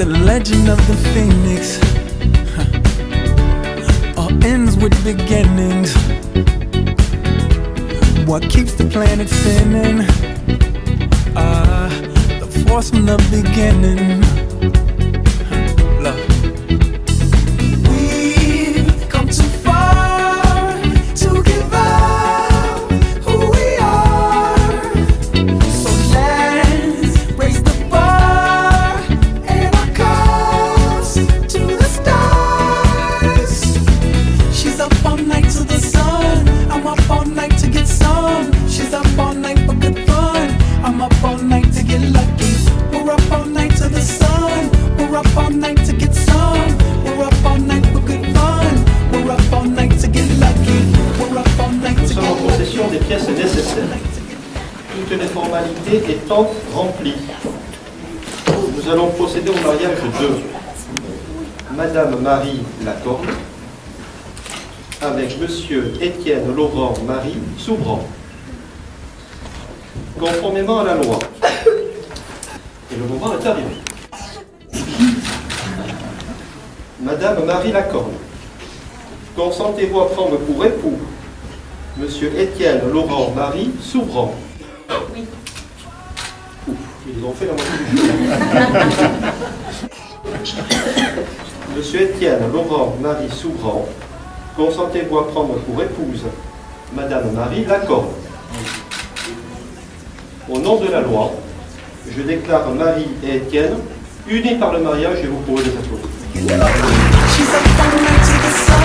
the legend of the phoenix all ends with beginnings. What keeps the planet spinning? The force from the beginning. Love. We've come too far to give up who we are. So let's raise the bar and our cups to the stars. She's up all night to the sun. I'm up all night to get some. She's up all night for good fun. I'm up all night to get lucky. We're up all night to the sun. We're up all night to get some. We're up all night for good fun. We're up all night to get lucky. We're up all night to get lucky. Nous sommes en possession des pièces nécessaires. Toutes les formalités étant remplies, nous allons procéder au mariage de Madame Marie Lacorne avec Monsieur Étienne Laurent Marie Soubran, conformément à la loi. Et le moment est arrivé. Madame Marie Lacorne, consentez-vous à prendre pour époux Monsieur Étienne Laurent Marie Soubran? Oui. Ouf, ils ont fait la moitié. Monsieur Étienne Laurent Marie Soubran, consentez-vous à prendre pour épouse Madame Marie Lacorne? Au nom de la loi, je déclare Marie et Étienne unis par le mariage et vous pourrez les applaudir. She's up all night to the sun.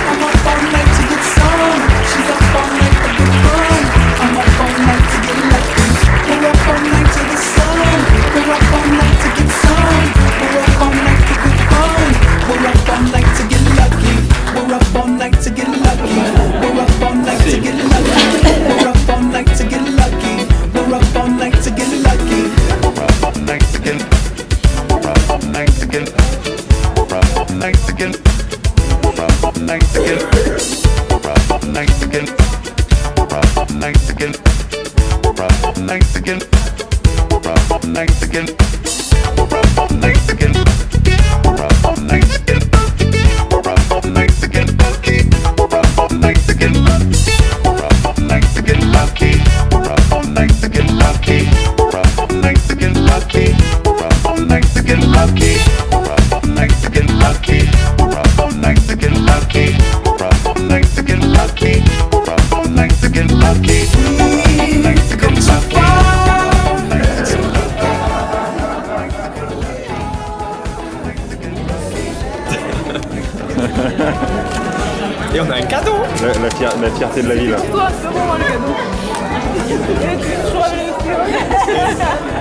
I'm up all night to get some. She's up all night for good fun. I'm up all night to get lucky. We're up all night to the sun. We're up all night to get some. We're up all night for good fun. We're up all night to get lucky. We're up all night to get lucky. We're up all night to get lucky. We're up all night to get lucky. We're up all night to get lucky. We're up all night to get. We're up all night to get. We're up all night to get. We're up all night to get. We're up all night to get. We're up all night to get. We're up all night to get. We're up all night to get. We're up all night to get. We're up all night to get. We're up all night to get. We're up all night to get. We're up all night to get lucky. We're up all night to get lucky. We're up all night to get lucky. We're up all night to get lucky. We're up all night to get lucky. We're up all night to get lucky. We're up all night to get lucky. We're up all night to get lucky. We're up all night to get lucky. Et on a un cadeau. La fierté de la ville. Toi, c'est vraiment le cadeau.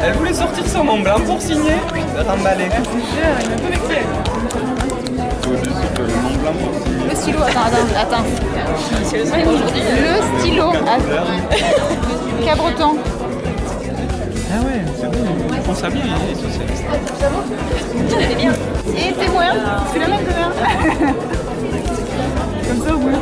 Elle voulait sortir son Mont Blanc pour signer. Remballé. C'est cher, il est un peu vexé. Le stylo, attends. Le stylo. Cabreton. Ah ouais, c'est bon. Ils font ça bien, les socialistes. Elle est bien. Et témoin, c'est la même couleur. Comme ça, oui.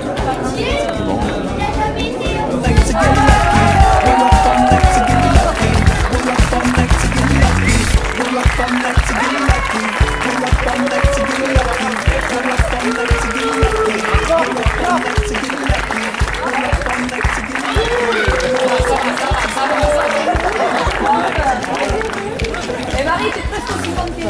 Et Marie, t'es presque aussi bonne que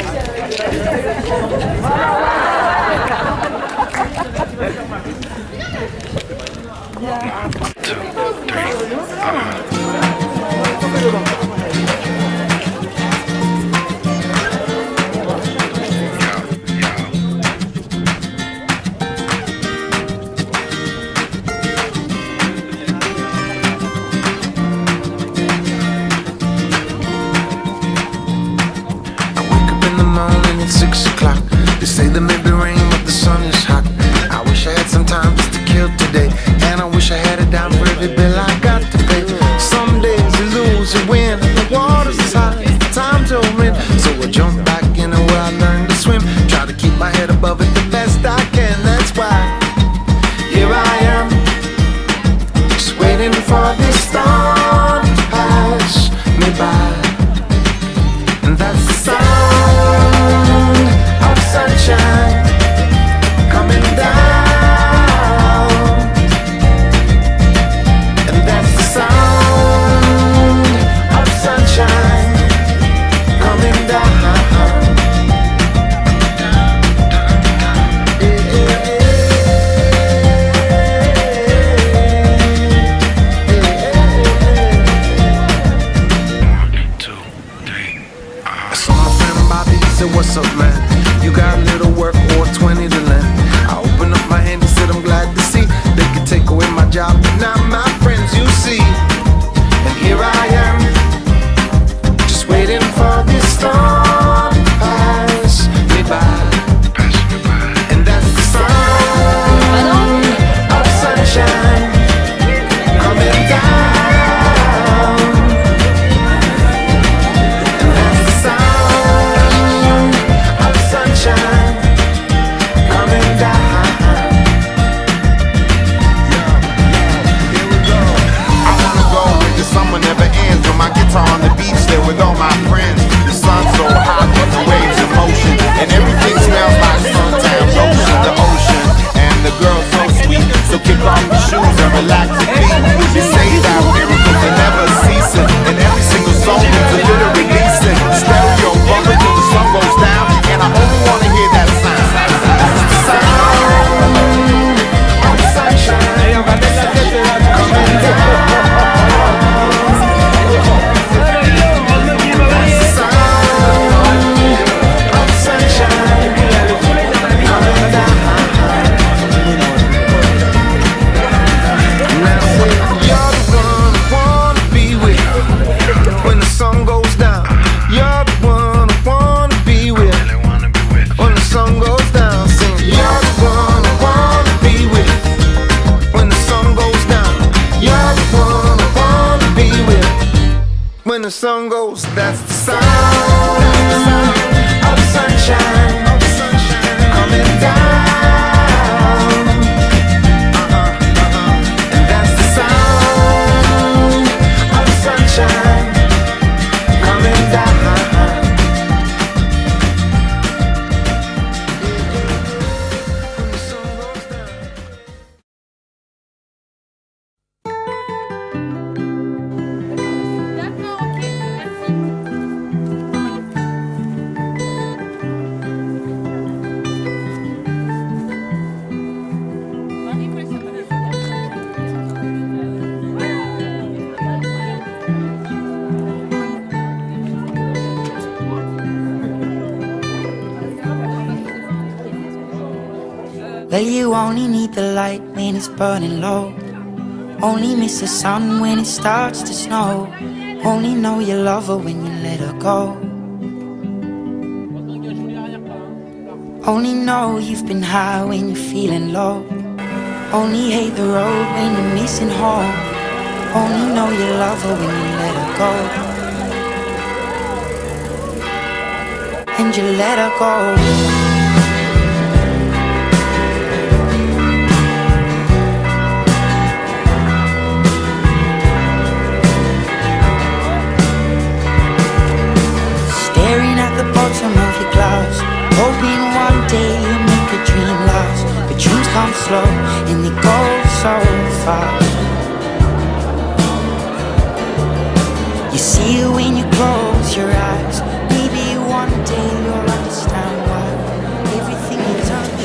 At 6 o'clock, they say there may be rain, but the sun is hot. I wish I had some time just to kill today, and I wish I had it down for every bill I got to pay. Some days you lose, you win, the water's is high, it's the time to win. So I jump back in where I learned to swim, try to keep my head above it the best I can. That's why here I am, just waiting for this storm to pass me by. And that's the sound what's up, man? You got a little work or 20 to lend. I opened up my hand and said I'm glad to see they could take away my job, but not my friends, you see. And here I am, just waiting for this storm to pass me by. And that's the sound of sunshine coming down. And that's the sound of sunshine coming down. Here we go. I wanna go where the summer never ends, with my guitar on the beach there with all my friends. The sun's so hot and the waves in motion, and everything smells like suntan lotion. The ocean and the girl so sweet, so kick off your shoes and relax your feet. You say that miracles are never ceasing, and every single song is a little releasing. Stereo bumping till the sun goes down, and I only wanna hear that sound. That's the sound of sunshine coming down. When the sun goes, that's the sound of sunshine coming down. And that's the sound of sunshine coming down. When the sun goes down. Well, you only need the light when it's burning low. Only miss the sun when it starts to snow. Only know you love her when you let her go. Only know you've been high when you're feeling low. Only hate the road when you're missing home. Only know you love her when you let her go. And you let her go. Bottom of your glass, hoping one day you'll make a dream last. But dreams come slow and they go so fast. You see it when you close your eyes. Maybe one day you'll understand why everything you touch.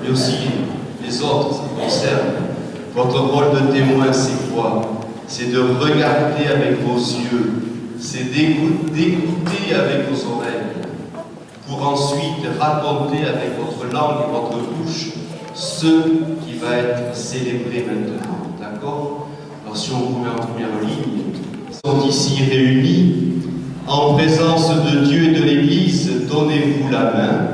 mais aussi les autres, ça concerne. Votre rôle de témoin, c'est quoi? C'est de regarder avec vos yeux, c'est d'écouter avec vos oreilles, pour ensuite raconter avec votre langue et votre bouche ce qui va être célébré maintenant. D'accord? Alors si on vous met en première ligne, ils sont ici réunis, en présence de Dieu et de l'Église, donnez-vous la main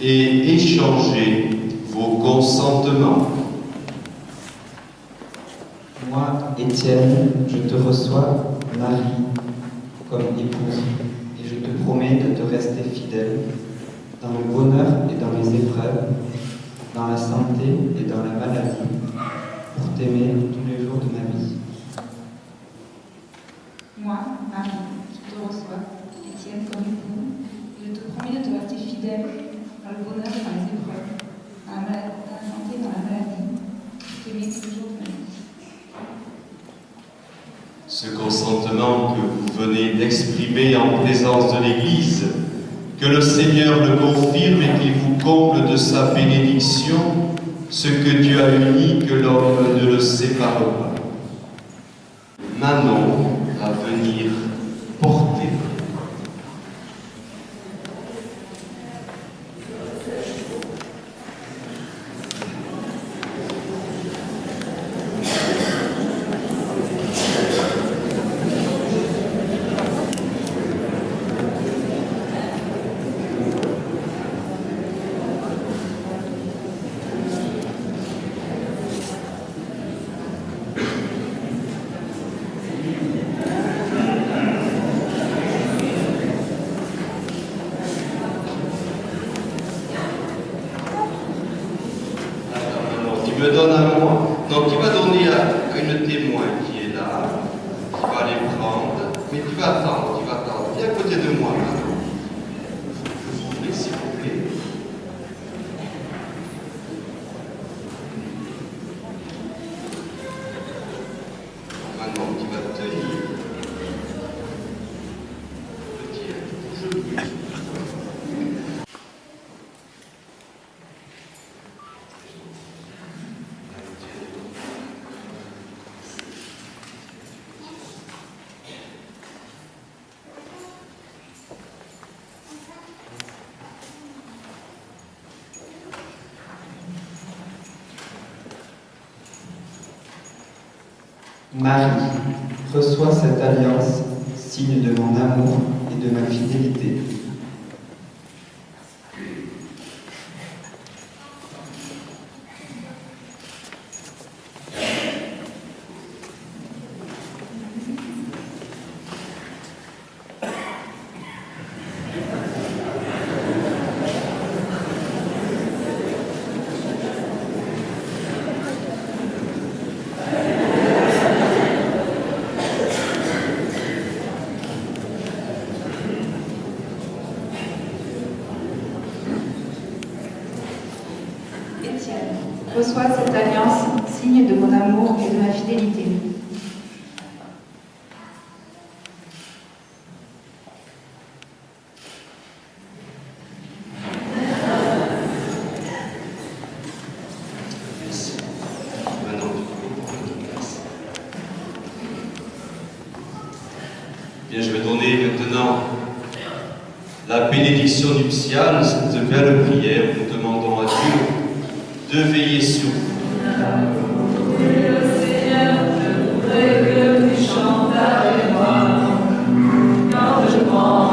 et échangez vos consentements. Moi, Étienne, je te reçois, Marie, comme épouse, et je te promets de te rester fidèle, dans le bonheur et dans les épreuves, dans la santé et dans la maladie, pour t'aimer tous les jours de ma vie. Moi, Marie, je te reçois, Étienne, comme époux, et je te promets de te rester fidèle, dans le bonheur et dans les épreuves, dans la santé et dans la maladie, pour t'aimer tous les jours de ma vie. Ce consentement que vous venez d'exprimer en présence de l'Église, que le Seigneur le confirme et qu'il vous comble de sa bénédiction, ce que Dieu a uni, que l'homme ne le sépare pas. Manon à venir porter. Me donne à moi, donc il va donner à une témoin qui est là, qui va les prendre, mais tu vas attendre, viens à côté de moi maintenant. Je vous prie, s'il vous plaît. Maintenant, tu vas tenir. Marie, reçois cette alliance, signe de mon amour et de ma fidélité. Reçois cette alliance, signe de mon amour et de ma fidélité. Merci. Maintenant, tu peux prendre ta place. Bien, je vais donner maintenant la bénédiction nuptiale, cette belle prière. Nous demandons à Dieu de veiller sur vous. Oh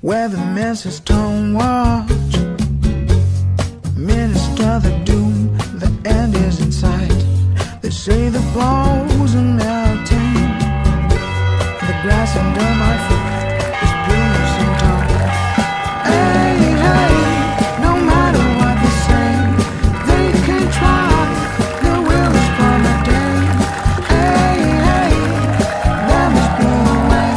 where the misses don't watch. Minister the doom, the end is in sight. They say the blows are melting. The grass under my feet is blooming sometime. Hey, hey, no matter what they say, they can try. Their will is from a day. Hey, hey, them is blown away.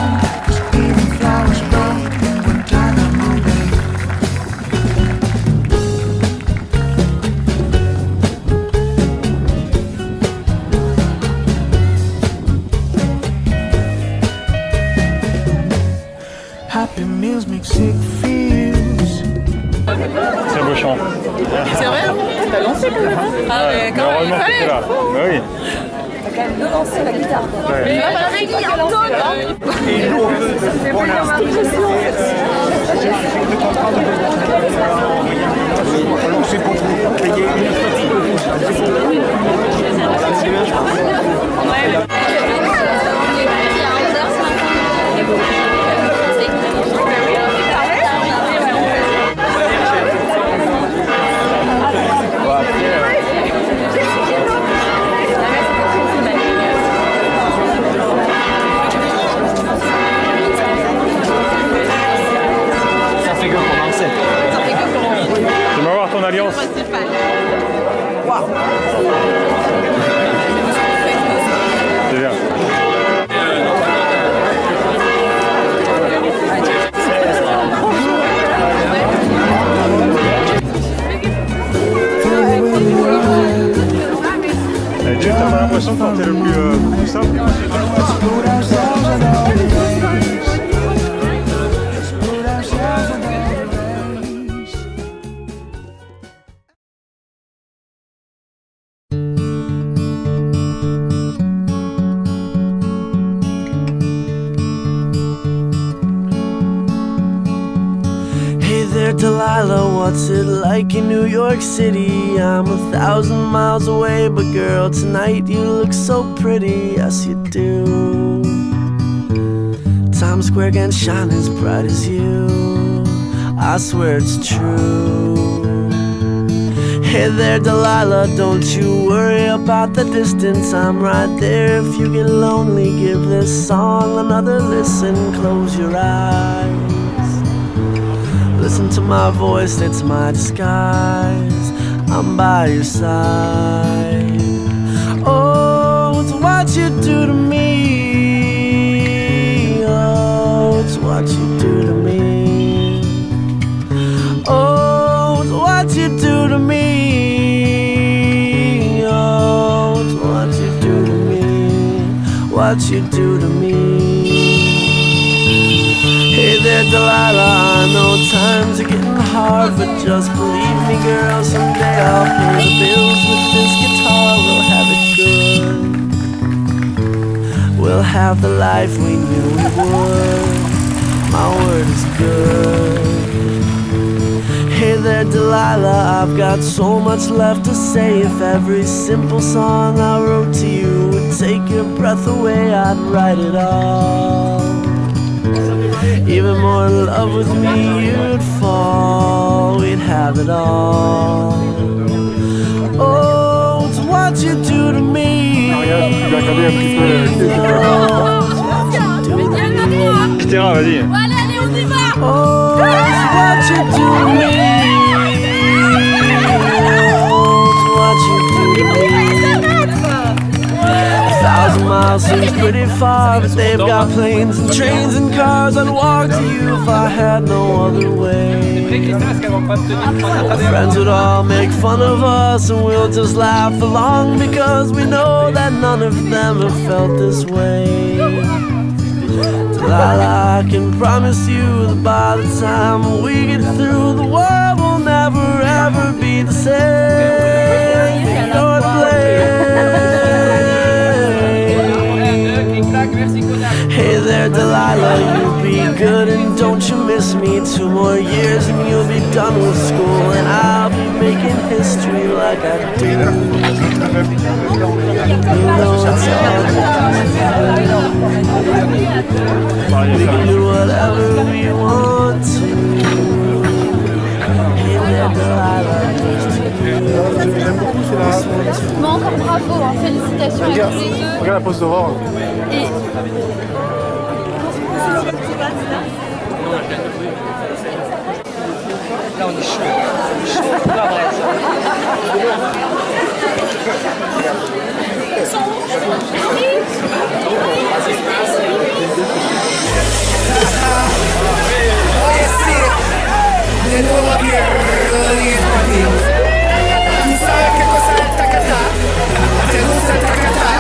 'Cause even flowers grow in Guantanamo Bay. Happy meals make sick feels. Très beau chant. C'est vrai, hein? T'as lancé quand même. Ah, mais quand même, il Heureusement que fallait. t'étais là. Bah oui. T'as quand même bien lancé la guitare. Ouais. Mais là, c'est pas qu'elle lance, hein. Ça fait plaisir ma J'aimerais voir ton alliance. C'est bien. Tu as l'impression que quand t'es le plus simple. Put ourselves in all the race. Put ourselves in all the race. Hey there, Delilah, what's it like in New York City? I'm 1,000 miles away, but girl, tonight you look so pretty, yes you do. Times Square can shine as bright as you, I swear it's true. Hey there, Delilah, don't you worry about the distance, I'm right there. If you get lonely, give this song another listen, close your eyes. Listen to my voice, it's my disguise. I'm by your side. Oh, it's what you do to me. Oh, it's what you do to me. Oh, it's what you do to me. Oh, it's what you do to me. What you do to me. Hey there, Delilah, I know times are getting hard, but just believe me, girl, someday I'll pay the bills with this guitar. We'll have it good. We'll have the life we knew we would. My word is good. Hey there, Delilah, I've got so much left to say. If every simple song I wrote to you would take your breath away, I'd write it all. Even more in love with me, you'd fall. We'd have it all. Oh, it's what you do to me. Oh, it's what you do to me. Etc, vas-y. Oh, it's what you do to me. Oh, it's what you do to me. 1,000 miles seems pretty far, but they've got planes and trains and cars. I'd walk to you if I had no other way. My friends would all make fun of us, and we'll just laugh along because we know that none of them have felt this way. Delilah, I can promise you that by the time we get through, the world will never ever be the same. Ignore the blame. Hey there, Delilah, you be good and don't you miss me. 2 more years and you'll be done with school, and I'll be making history like I do. You know it's all we can do whatever we want to. Regarde la pose d'Aurore. Là, on est chaud. Chaud, pas vrai. Oye, sí, de nuevo aquí, Rodríguez Martín. ¿Tú sabes qué cosa es tacatá? ¿Te gusta el tacatá?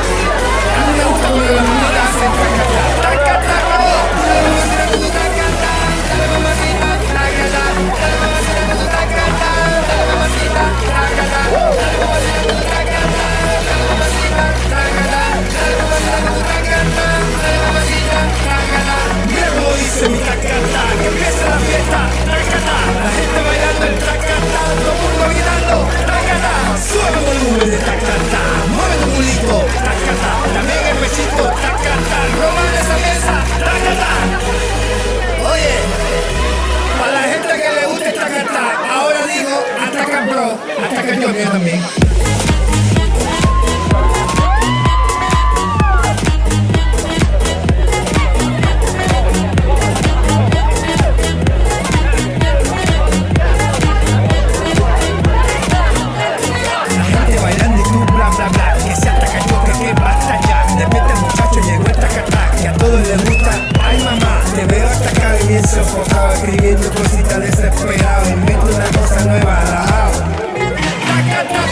A mí me gusta cuando las mujeres hacen tacatá. ¡Tacatá, no! Dale mamacita con tu tacatá. Dale mamacita, tacatá. Dale mamacita con tu tacatá. Dale mamacita, tacatá. Dale mamacita con tu tacatá. Dale mamacita, tacatá. Dale mamacita con tu tacatá. Dale mamacita, tacatá. Mira cómo dice mi tacatá, que empieza la fiesta, tacatá. La gente bailando el tacatá, todo el mundo gritando, tacatá. Sube el volumen de tacatá, mueve tu culito, tacatá. También el pechito, tacatá. Roba en esa mesa, tacatá. Oye, para la gente que le gusta el tacatá, ahora digo, ataca bro, ataca yo mío también. Bien sofocado, escribiendo cositas desesperado. Invento una cosa nueva, rajao. Tacata,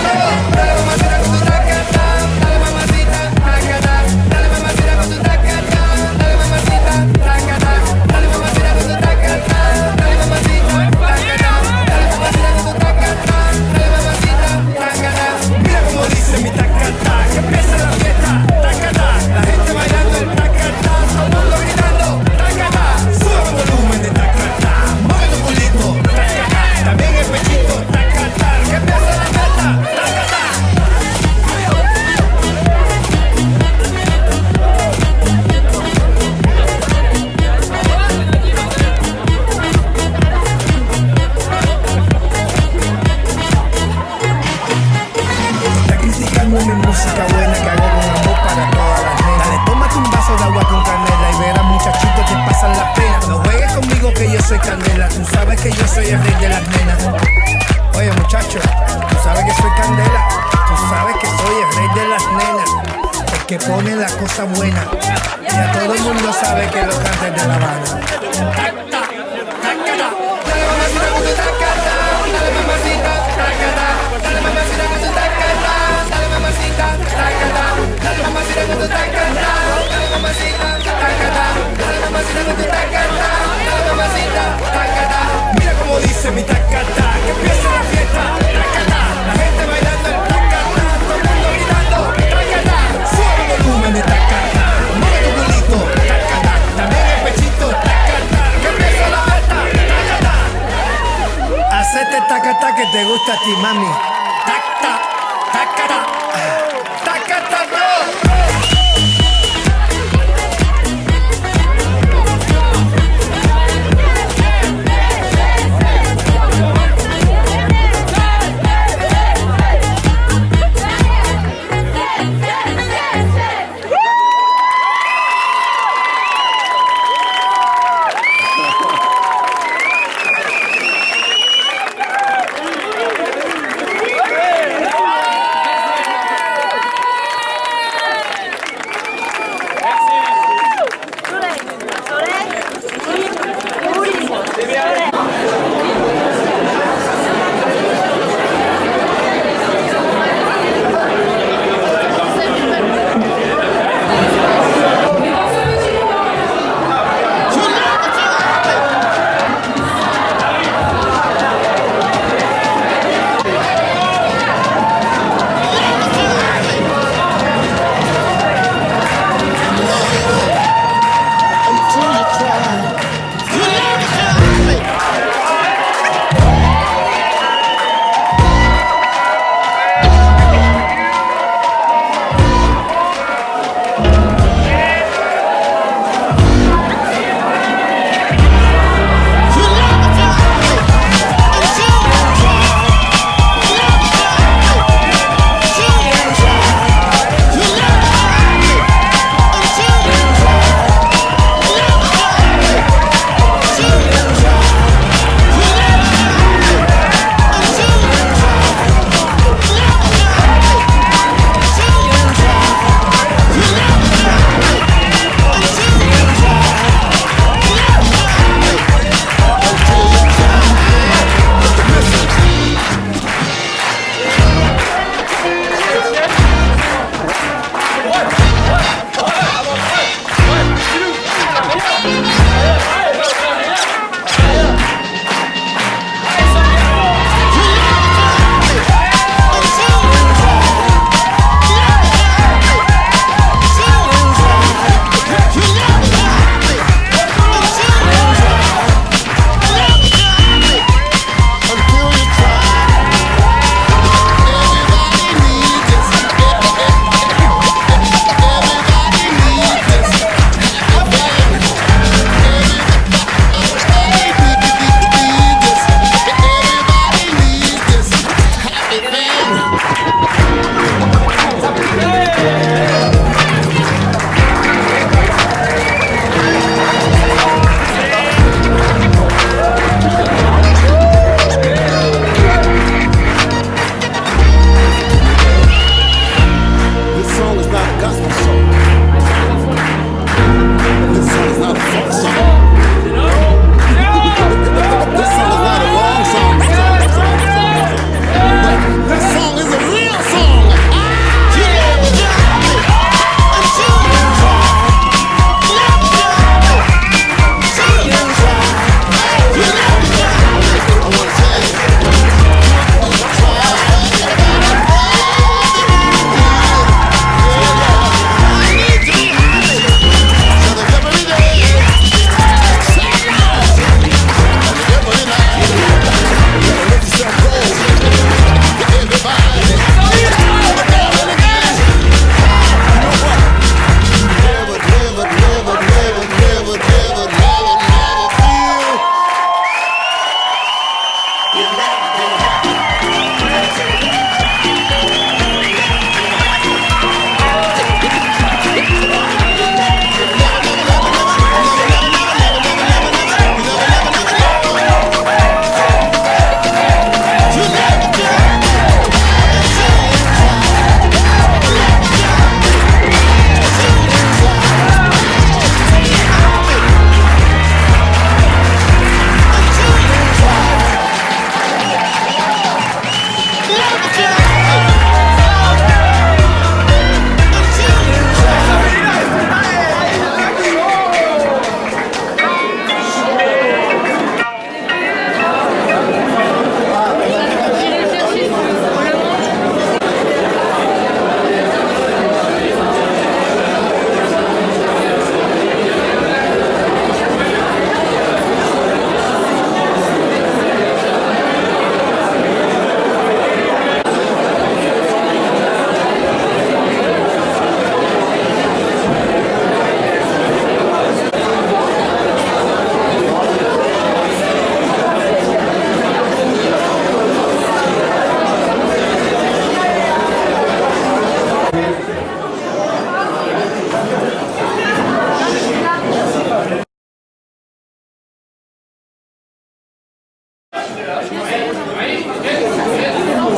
dale mamacita con tu tacata. Dale mamacita, tacata. Dale mamacita con tu tacata. Dale mamacita, tacata. Dale mamacita con tu tacata. Dale mamacita, tacata. Dale mamacita con tu tacata. Dale mamacita, tacata. Mira cómo dice mi tacata, que empieza la fiesta, tacata. La gente bailando el tacata, todo el mundo gritando, tacata. Sube el volumen de tacata, mueve tu culito, tacata. También el pechito, tacata. Que empieza la fiesta, tacata. Está criticando mi música buena que hago con amor para todas las nenas. Dale, tómate un vaso de agua con canela y verás muchachitos que pasan la pena. No juegues conmigo que yo soy candela, tú sabes que yo soy el rey de las nenas. Oye muchacho, tú sabes que soy candela, tú sabes que soy el rey de las nenas, el que pone la cosa buena. Ya todo el mundo sabe que los cantes de La Habana. Tacata, tacata, dale mamacita con tu tacata, dale mamacita, tacata, dale mamacita con tu tacata, dale mamacita, tacata, dale mamacita con tu tacata, dale mamacita, tacata, dale mamacita con tu tacata, dale mamacita, tacata. Mira cómo dice mi tacata, que empieza la fiesta, tacata. La gente bailando el tacata, todo el mundo gritando, tacata. Sube el volumen de tacata, mueve tu culito, tacata. También el pechito, tacata. Que empieza la fiesta, tacata. Hacete tacata que te gusta a ti, mami. Tacata, tacata, tacata, bro.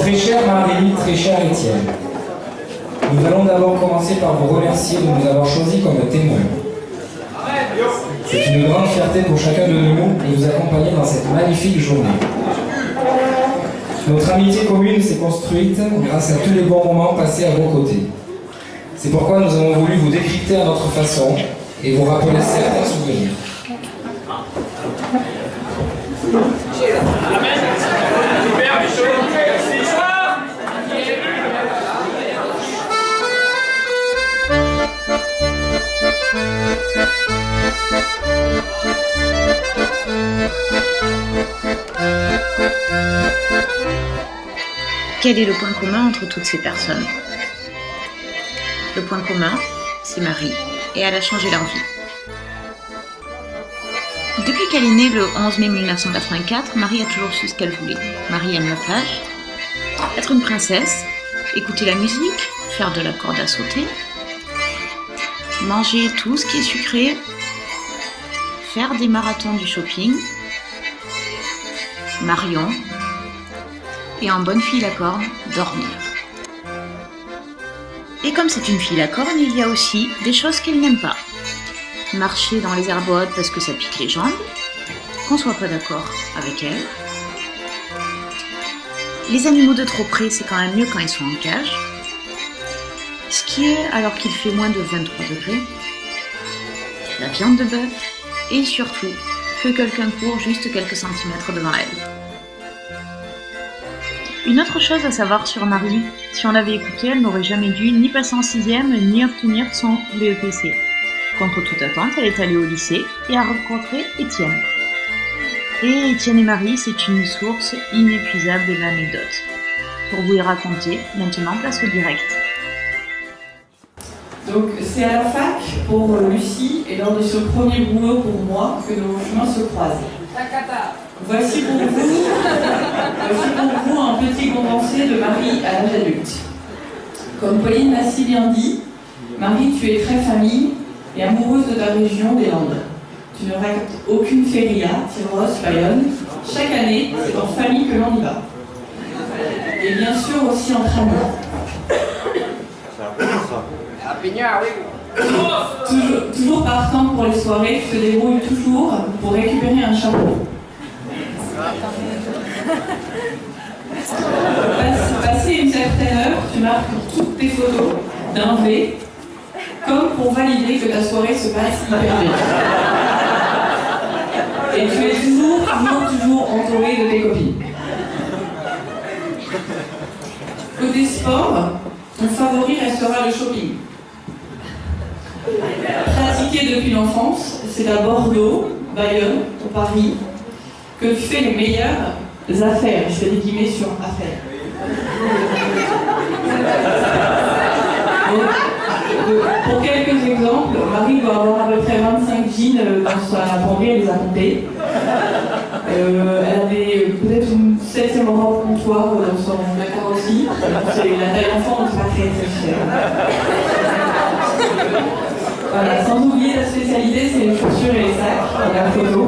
Très chère Marie, très cher Étienne, nous allons d'abord commencer par vous remercier de nous avoir choisis comme témoins. C'est une grande fierté pour chacun de nous de vous accompagner dans cette magnifique journée. Notre amitié commune s'est construite grâce à tous les bons moments passés à vos côtés. C'est pourquoi nous avons voulu vous décrypter à notre façon et vous rappeler certains souvenirs. Quel est le point commun entre toutes ces personnes? Le point commun, c'est Marie, et elle a changé leur vie. Depuis qu'elle est née le 11 mai 1984, Marie a toujours su ce qu'elle voulait. Marie aime la plage, être une princesse, écouter la musique, faire de la corde à sauter, manger tout ce qui est sucré, faire des marathons du shopping, Marion, et en bonne fille à corne, dormir. Et comme c'est une fille à corne, il y a aussi des choses qu'elle n'aime pas. Marcher dans les herbes hautes parce que ça pique les jambes, qu'on soit pas d'accord avec elle. Les animaux de trop près, c'est quand même mieux quand ils sont en cage. Skier alors qu'il fait moins de 23 degrés. La viande de bœuf. Et surtout, que quelqu'un court juste quelques centimètres devant elle. Une autre chose à savoir sur Marie, si on l'avait écoutée, elle n'aurait jamais dû ni passer en 6e, ni obtenir son BEPC. Contre toute attente, elle est allée au lycée et a rencontré Étienne. Et Étienne et Marie, c'est une source inépuisable d'anecdotes. Pour vous y raconter, maintenant place au direct. Donc c'est à la fac pour Lucie et lors de ce premier boulot pour moi que nos chemins se croisent. Voici pour vous un petit condensé de Marie à l'âge adulte. Comme Pauline l'a si bien dit, Marie, tu es très famille et amoureuse de ta région des Landes. Tu ne rates aucune feria, Tyros, Bayonne. Chaque année, c'est en famille que l'on y va. Et bien sûr aussi entre amis. Toujours partant pour les soirées, tu te débrouilles toujours pour récupérer un chapeau. Passé une certaine heure, tu marques toutes tes photos d'un V, comme pour valider que ta soirée se passe hyper bien. Et tu es toujours entouré de tes copines. Côté sport, ton favori restera le shopping. Pratiqué depuis l'enfance, c'est à Bordeaux, Bayonne ou Paris que tu fais les meilleures affaires. Je fais des guillemets sur affaires. Pour quelques exemples, Marie doit avoir à peu près 25 jeans dans sa penderie, elle les a comptés. Elle avait peut-être une robe comptoir dans son carrosserie. C'est la taille enfant, donc c'est pas très cher. Voilà, sans oublier la spécialité, c'est les chaussures et les sacs, la photo.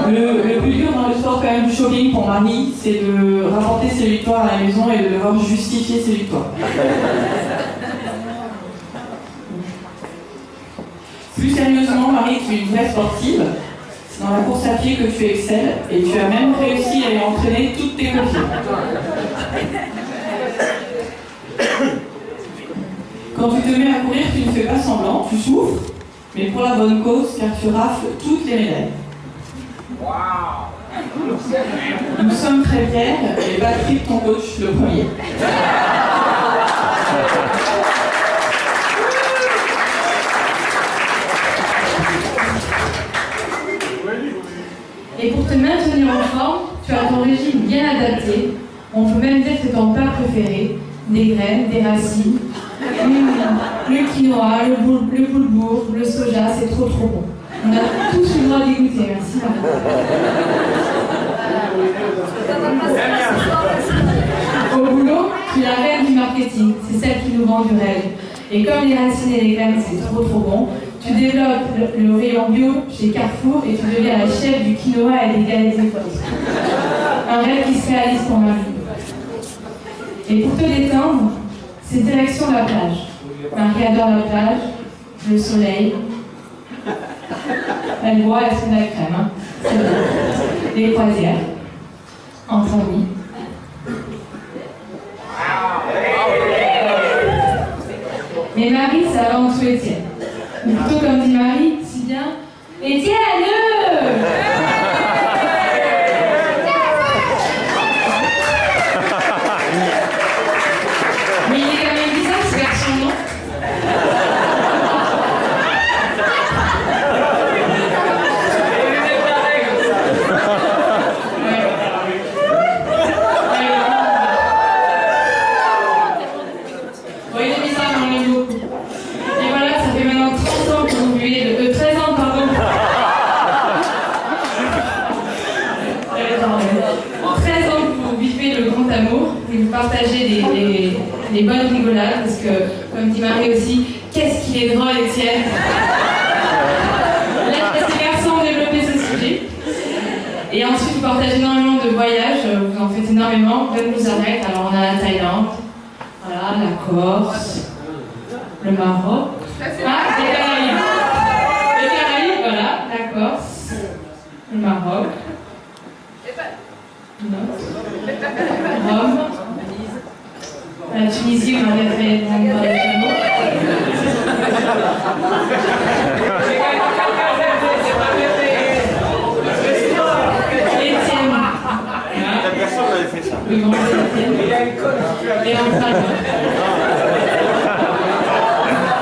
Le plus dur dans le sport quand même du shopping pour Marie, c'est de rapporter ses victoires à la maison et de devoir justifier ses victoires. Plus sérieusement, Marie, tu es une vraie sportive. C'est dans la course à pied que tu excelles et tu as même réussi à y entraîner toutes tes copines. Quand tu te mets à courir, tu ne fais pas semblant, tu souffres, mais pour la bonne cause, car tu rafles toutes les médailles. Nous sommes très fiers et Patrick, ton coach, le premier. Et pour te maintenir en forme, tu as ton régime bien adapté. On peut même dire que c'est ton plat préféré. Des graines, des racines, le quinoa, le boulgour, le soja, c'est trop bon. On a tous le droit d'y goûter, merci Marie. Au boulot, tu es la reine du marketing, c'est celle qui nous vend du rêve. Et comme les racines et les graines, c'est trop bon, tu développes le rayon bio chez Carrefour et tu deviens la chef du quinoa et des galettes de fruits. Un rêve qui se réalise pour Marie. Et pour te détendre, c'est direction la plage. Marie adore la plage, le soleil. Elle boit, elle se met la crème. Hein. C'est bien. Les croisières. Entre amis. Mais Marie, c'est avant tout Étienne. Ou plutôt comme dit Marie, si bien, Étienne! Mais il est quand même bizarre ce garçon, non? Bon, il est bizarre, mais on l'aime beaucoup. Et voilà, ça fait maintenant 30 ans que vous vivez, 13 ans, pardon. 13 ans que vous vivez le grand amour, et vous partagez des bonnes rigolades, parce que, comme dit Marie aussi, qu'est-ce qu'il est drôle, Étienne. Laisse ces garçons développer ce sujet. Et ensuite, vous partagez énormément de voyages, vous en faites énormément, même vous arrête. Alors, on a la Thaïlande, voilà, la Corse, le Maroc, les Caraïbes. Les Caraïbes, voilà, la Corse, le Maroc, Rome, la Tunisie, on avait fait dans les chameaux. Étienne. Personne n'avait fait ça. Le grand Étienne. Et enfin,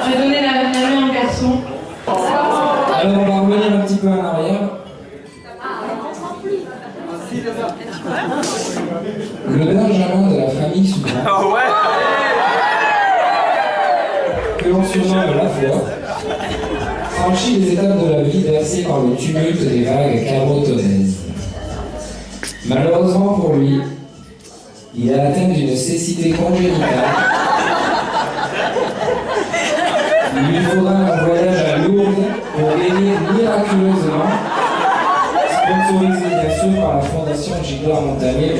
je vais donner la main au garçon. Alors on va revenir un petit peu en arrière. Le Benjamin de la famille Soudan, que l'on surnomme la foi, franchit les étapes de la vie versées par le tumulte des vagues carotonnaises. Malheureusement pour lui, il est atteint d'une cécité congénitale. Il lui faudra un voyage à Lourdes pour guérir miraculeusement, sponsorisé bien sûr par la fondation Gilbert Montagnier.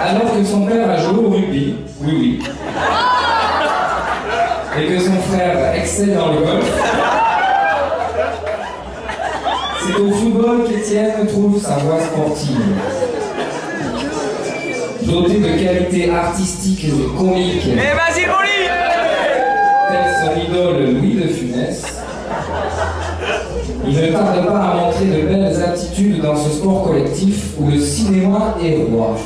Alors que son père a joué au rugby, oui, et que son frère excelle dans le golf, c'est au football qu'Étienne trouve sa voie sportive. Doté de qualités artistiques et comiques, vas-y, Molly! tel son idole Louis de Funès, il ne tarde pas à montrer de belles aptitudes dans ce sport collectif où le cinéma est roi.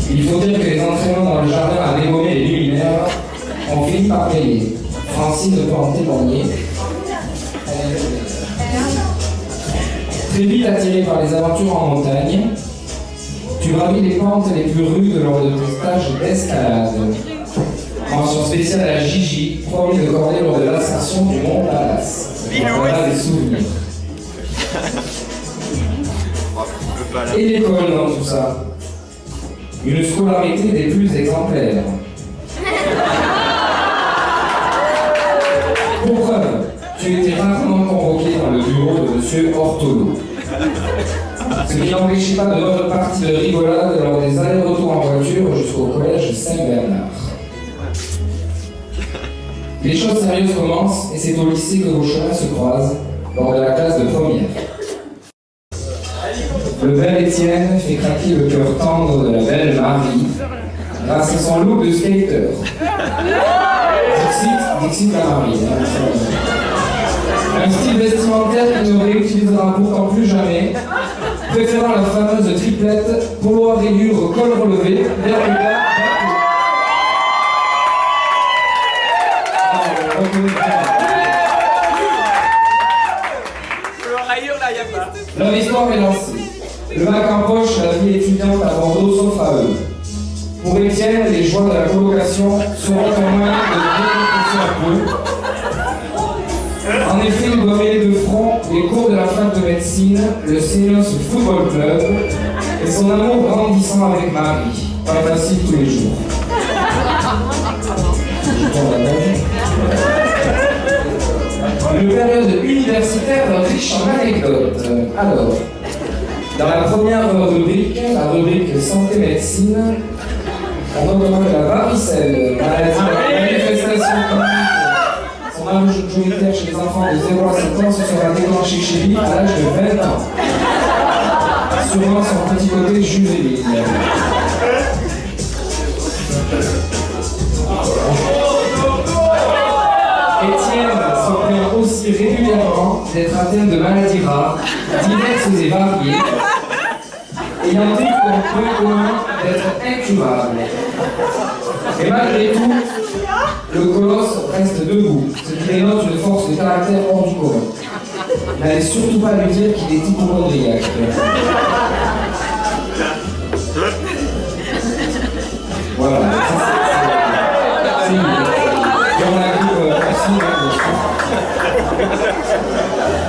Il faut dire que les entraînements dans le jardin à dégommer les luminaires ont fini par payer. Francine peut en témoigner. Très vite attiré par les aventures en montagne, tu gravis les pentes les plus rudes lors de tes stages d'escalade. Mention spéciale spécial à Gigi, promis de corder lors de l'ascension du mont Pallas. Voilà des souvenirs. Et l'école dans tout ça? Une scolarité des plus exemplaires. Pour preuve, tu étais rarement convoqué dans le bureau de M. Ortolo. Ce qui n'empêchait pas de notre partie de rigolade lors des allers-retours en voiture jusqu'au collège Saint-Bernard. Les choses sérieuses commencent et c'est au lycée que vos chemins se croisent lors de la classe de première. Le bel Étienne fait craquer le cœur tendre de la belle Marie grâce à son look de skater. Dixit la Marie. Un style vestimentaire qu'il ne réutilisera pourtant plus jamais, préférant la fameuse triplette polo à rayures col relevé vers le bas. Leur histoire est lancée. Le bac en poche, la vie étudiante à Bordeaux sauf à eux. Pour Étienne, les joies de la colocation seront un moyen de décompresser un peu. En effet, il doit mêler de front les cours de la fac de médecine, le Seniors Football Club et son amour grandissant avec Marie. Pas facile tous les jours. Une période universitaire riche en anecdotes. Alors, dans la première rubrique, la rubrique santé-médecine, on notera que la varicelle, maladie de manifestation chronique, son majoritaire chez les enfants de 0 à 7 ans, se sera déclenchée chez lui à l'âge de 20 ans. Sûrement son petit côté juvénile. Étienne se plaint aussi régulièrement d'être atteint de maladies rares, diverses et variées, ayant dit comme point commun d'être incurable. Et malgré tout, le colosse reste debout, ce qui dénote une force de caractère hors du commun. N'allez surtout pas lui dire qu'il est hypochondriaque. Voilà. C'est une. On arrive aussi.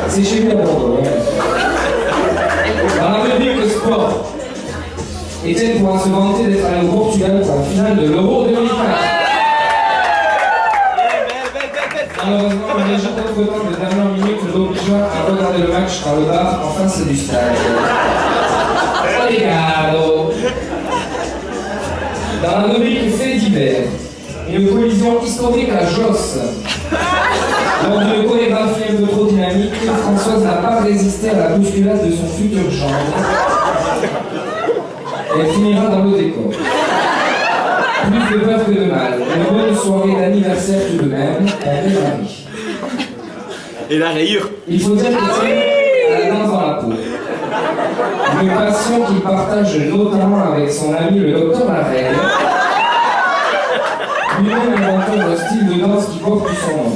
C'est chez lui à Bordeaux. Dans la rubrique sport, Étienne pourra se vanter d'être allé au Portugal pour la finale de l'Euro 2004. Malheureusement, le léger contretemps de dernière minute l'obligea à regarder le match dans le bar en face du stade. Obrigado. Dans la rubrique faits divers, une collision historique à Josse. Lors d'une chorégraphie un peu trop dynamique, Françoise n'a pas résisté à la bousculade de son futur gendre. Elle finira dans le décor. Plus de peur que de mal. Une bonne soirée d'anniversaire tout de même, avec Marie. Et la rayure. Il faut dire qu'Étienne a la danse dans la peau. Une passion qu'il partage notamment avec son ami le docteur Larrey, lui-même inventeur d'un style de danse qui porte son nom.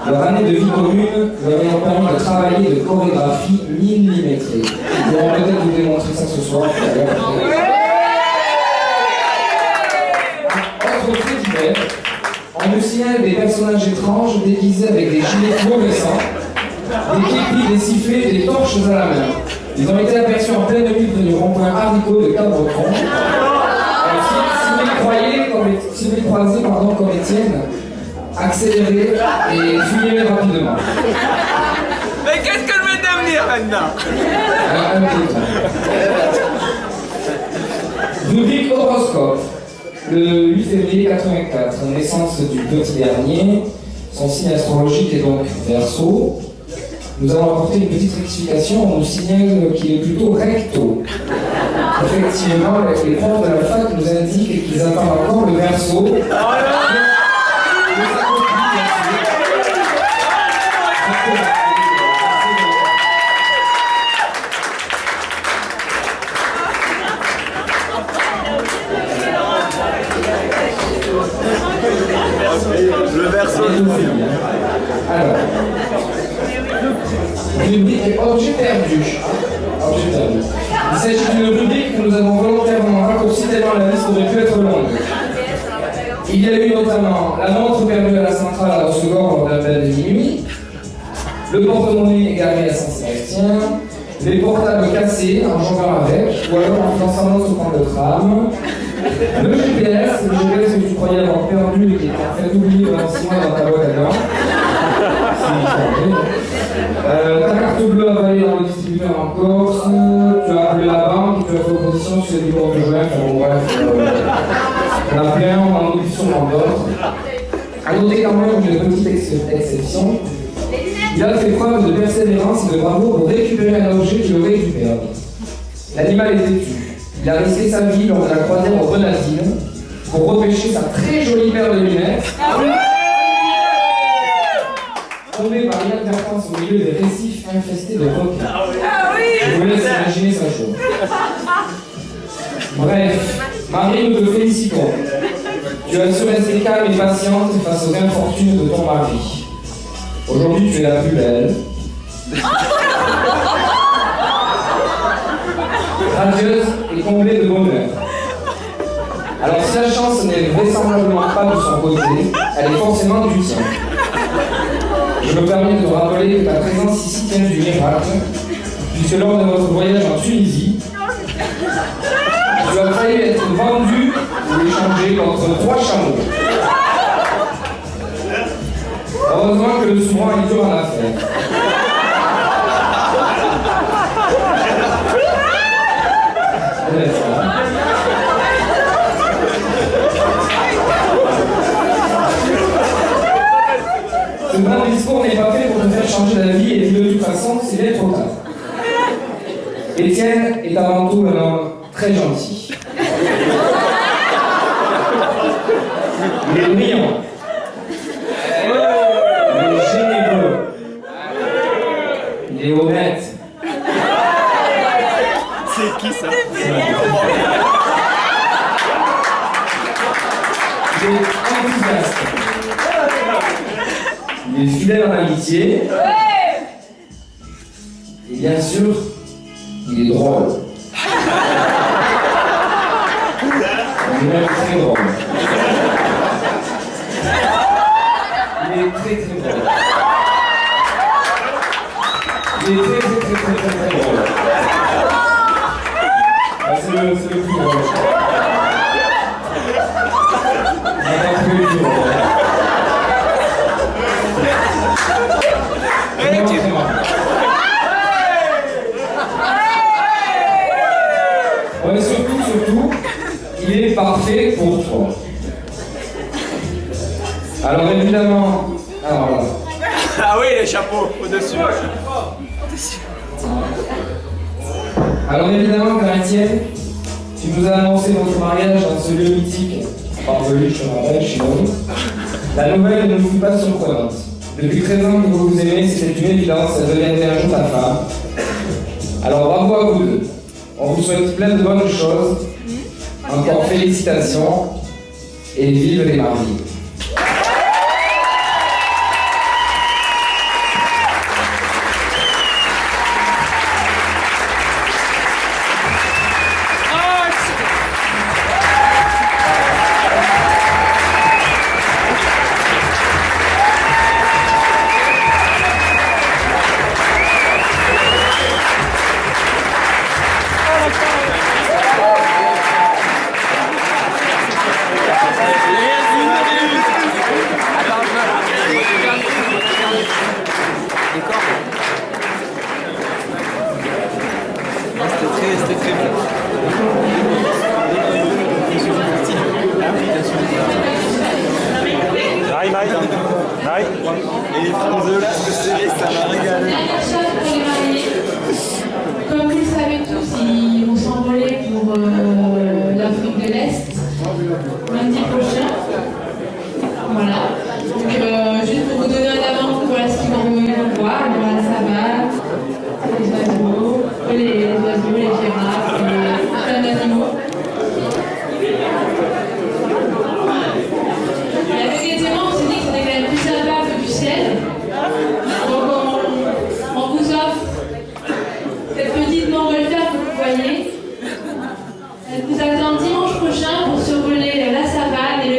Leur année de vie commune leur ayant permis de travailler de chorégraphie millimétrée. Ils pourront peut-être vous démontrer ça ce soir. Autre fait divers, on nous signale des personnages étranges déguisés avec des gilets fluorescents, des képis, des sifflets, des torches à la main. Ils ont été aperçus en pleine nuit près du rond-point Haricot de Cabreton. Si vous les croisez comme Étienne, accélérez et fuyez rapidement. Mais qu'est-ce que je vais devenir maintenant? Un petit temps. Rubrique horoscope. Le 8 février 84, naissance du petit dernier. Son signe astrologique est donc Verseau. Nous allons apporter une petite rectification. On nous signale qu'il est plutôt recto. Effectivement, les profs de la fac nous indiquent qu'ils attendent encore le Verseau. Le Verseau. Alors, rubrique objet perdu. Objet perdu. Il s'agit d'une rubrique que nous avons volontairement raccourcie tellement la liste aurait pu être longue. Il y a eu notamment la montre perdue à la centrale à Rosegor lors d'un appel de minuit, le porte-monnaie égaré à Saint-Sébastien, les portables cassés en jonglant avec, ou alors en faisant semblant de se prendre le tram, le GPS que tu croyais avoir perdu et qui était en fait oublié pendant 6 mois dans ta boîte à gants. Ta carte bleue avalée dans le distributeur en Corse, tu as appelé la banque et tu as fait opposition sur les livres de joint, enfin bon bref, on a plein, on en oublie sûrement d'autres. À noter quand même une petite exception, il a fait preuve de persévérance et de bravoure pour récupérer un objet qu'il aurait dû perdre. L'animal est têtu. Il a risqué sa vie lors de la croisière aux Grenadines pour repêcher sa très jolie paire de lunettes. Tombé par inadvertance au milieu des récifs infestés de requins. Je vous laisse imaginer sa chose. Bref, Marie, nous te félicitons. Tu as su rester calme et patiente face aux infortunes de ton mari. Aujourd'hui, tu es la plus belle. Radieuse et comblée de bonheur. Alors si la chance n'est vraisemblablement pas de son côté, elle est forcément du tien. Je me permets de te rappeler que ta présence ici tient du miracle, puisque lors de notre voyage en Tunisie, tu as failli être vendu ou échangé contre 3 chameaux. Heureusement que le souverain est dur en affaires. Ce grand discours n'est pas fait pour te faire changer d'avis et de toute façon, c'est bien trop tard. Étienne est avant tout un homme très gentil. Il est brillant. Il est généreux. Il est honnête. C'est qui ça? Il est enthousiaste. Il est fidèle en amitié. Et bien sûr, il est drôle. Il est même très drôle. Il est très drôle. Il est très drôle. Ah, c'est le plus drôle. Ouais, surtout, il est parfait pour toi. Alors évidemment, alors là. Ah oui, les chapeaux au-dessus. Alors évidemment, Étienne, tu nous as annoncé votre mariage dans ce lieu mythique, farfelu, je me rappelle, chez nous. La nouvelle ne nous fut pas surprenante. Depuis 13 ans que vous vous aimez, c'était une évidence, elle deviendrait un jour ta femme. Alors bravo à vous deux. On vous souhaite plein de bonnes choses. Encore félicitations et vive les maris. Et les fronzeux là, ça m'a régalé. Comme vous le savez tous, ils vont s'envoler pour l'Afrique de l'Est lundi prochain. Voilà. Donc juste pour vous donner un avant-goût, voilà ce qu'ils vont voir. Voilà, ça va. Les oiseaux, les girafes, plein d'animaux. Et avec les témoins, on s'est dit que c'était quand même plus sympa que du ciel. Donc on vous offre cette petite montgolfière que vous voyez. Elle vous attend dimanche prochain pour survoler la savane et le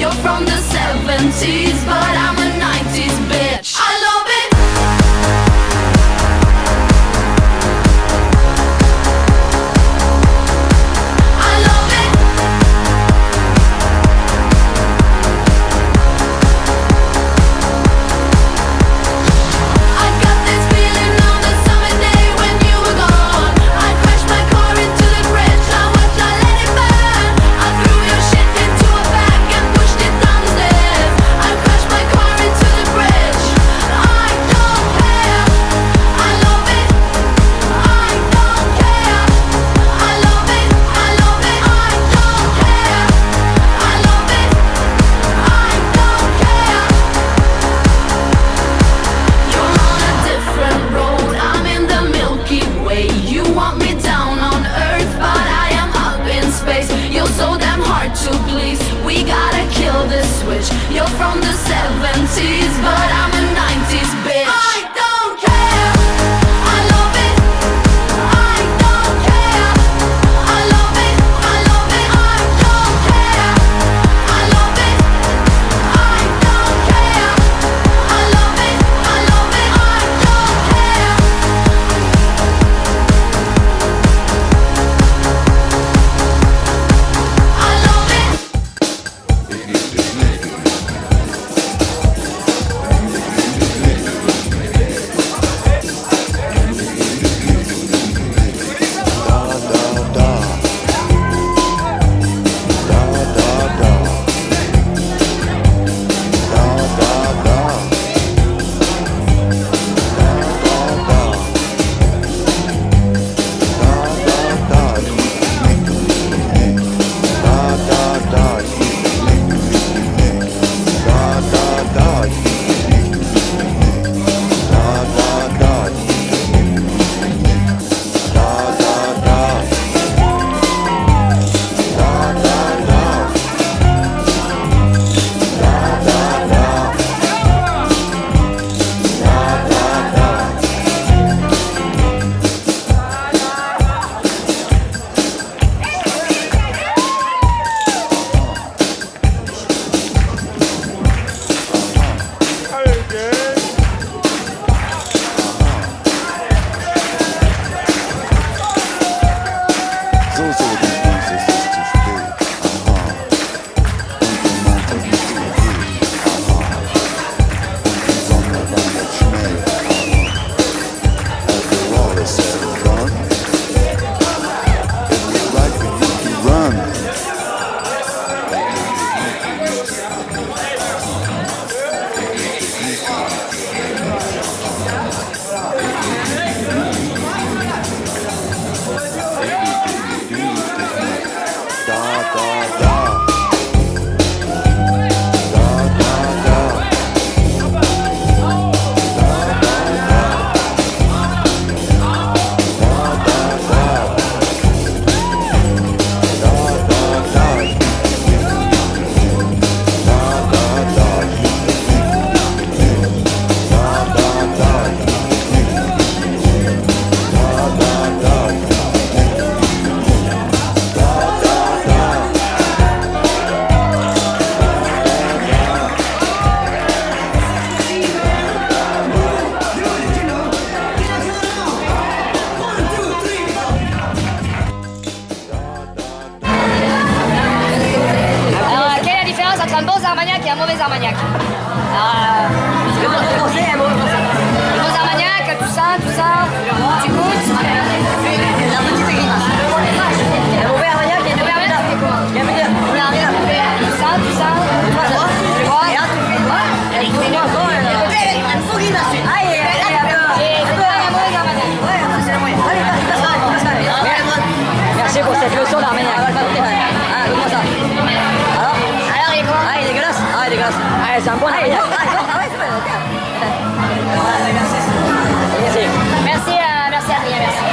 You're from the 70s, but I'm a 90s bitch. I love it. You're from the 70s, but I'm a 90s bitch. I don't care. I love it. I don't care. I love it. I love it. I don't care. I love it. I don't care. I love it. I love it. I don't care. I love it. Un bon Armagnac et un mauvais Armagnac. Le bon français et un mauvais français. Le bon Armagnac, tout ça, tu goûtes. La petite grimace. Un mauvais Armagnac et un mauvais Armagnac, c'est comment? On a rien. Tout ça. Tu vois. Et là, tu fais quoi? Et tu fais quoi? Un faux grimace. Ah, et un mauvais Armagnac. Ouais, c'est le moyen. Allez, passe. Merci pour cette leçon d'Armagnac. Ah, comment ça? Alors, il est comment? Ah, il est dégueulasse. Ah, il est dégueulasse. Ah, c'est un bon Armagnac. Ah, ouais, c'est bon. Merci. Merci Adrien, merci.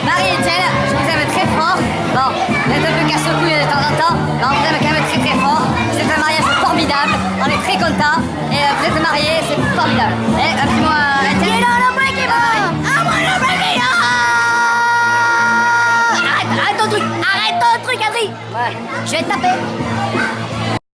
Marie-Etienne, je vous aime très fort. Bon, vous êtes un peu casse-couille de temps en temps, mais on vous aime quand même très très fort. C'est un mariage formidable, on est très contents. Et vous êtes mariés, c'est formidable. Et un petit mot à Etienne. Il est dans le break, arrête ton truc, arrête. ton truc, Adri. Ouais, je vais te taper.